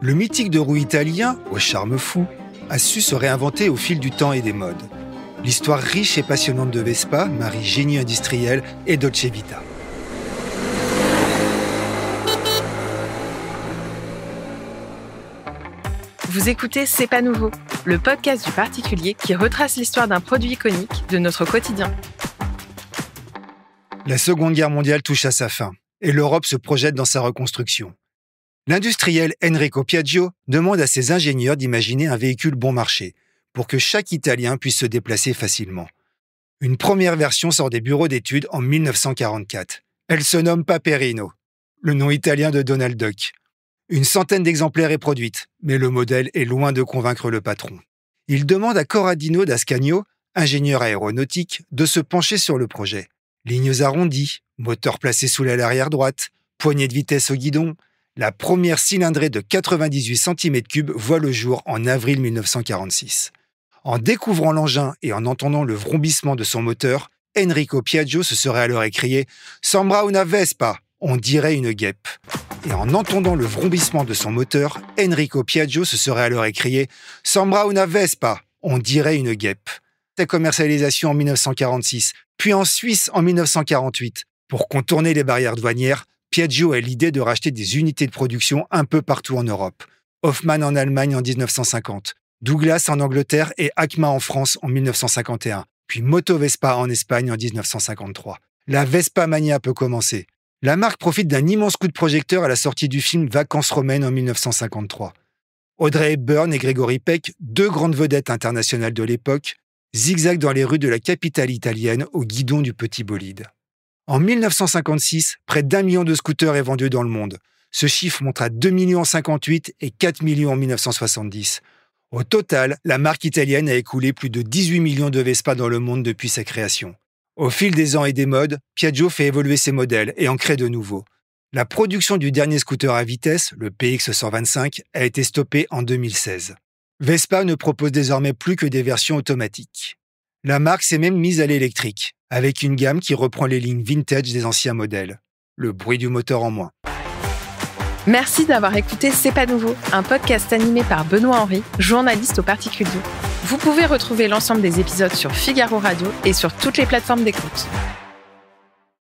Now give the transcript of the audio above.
Le mythique deux roues italien, au charme fou, a su se réinventer au fil du temps et des modes. L'histoire riche et passionnante de Vespa marie génie industriel et Dolce Vita. Vous écoutez C'est pas nouveau, le podcast du particulier qui retrace l'histoire d'un produit iconique de notre quotidien. La Seconde Guerre mondiale touche à sa fin et l'Europe se projette dans sa reconstruction. L'industriel Enrico Piaggio demande à ses ingénieurs d'imaginer un véhicule bon marché pour que chaque Italien puisse se déplacer facilement. Une première version sort des bureaux d'études en 1944. Elle se nomme Paperino, le nom italien de Donald Duck. Une centaine d'exemplaires est produite, mais le modèle est loin de convaincre le patron. Il demande à Corradino d'Ascanio, ingénieur aéronautique, de se pencher sur le projet. Lignes arrondies, moteur placé sous l'aile arrière droite, poignée de vitesse au guidon. La première cylindrée de 98 cm3 voit le jour en avril 1946. En découvrant l'engin et en entendant le vrombissement de son moteur, Enrico Piaggio se serait alors écrié « Sembra una Vespa », on dirait une guêpe. Et en entendant le vrombissement de son moteur, Enrico Piaggio se serait alors écrié « Sembra una Vespa », on dirait une guêpe. Sa commercialisation en 1946, puis en Suisse en 1948. Pour contourner les barrières douanières, Piaggio a l'idée de racheter des unités de production un peu partout en Europe. Hoffmann en Allemagne en 1950, Douglas en Angleterre et Acma en France en 1951, puis Moto Vespa en Espagne en 1953. La Vespa Mania peut commencer. La marque profite d'un immense coup de projecteur à la sortie du film Vacances romaines en 1953. Audrey Hepburn et Gregory Peck, deux grandes vedettes internationales de l'époque, zigzaguent dans les rues de la capitale italienne au guidon du petit bolide. En 1956, près d'1 million de scooters est vendu dans le monde. Ce chiffre monte à 2,58 millions et 4 millions en 1970. Au total, la marque italienne a écoulé plus de 18 millions de Vespa dans le monde depuis sa création. Au fil des ans et des modes, Piaggio fait évoluer ses modèles et en crée de nouveaux. La production du dernier scooter à vitesse, le PX125, a été stoppée en 2016. Vespa ne propose désormais plus que des versions automatiques. La marque s'est même mise à l'électrique, avec une gamme qui reprend les lignes vintage des anciens modèles. Le bruit du moteur en moins. Merci d'avoir écouté C'est pas nouveau, un podcast animé par Benoît Henry, journaliste au particulier. Vous pouvez retrouver l'ensemble des épisodes sur Figaro Radio et sur toutes les plateformes d'écoute.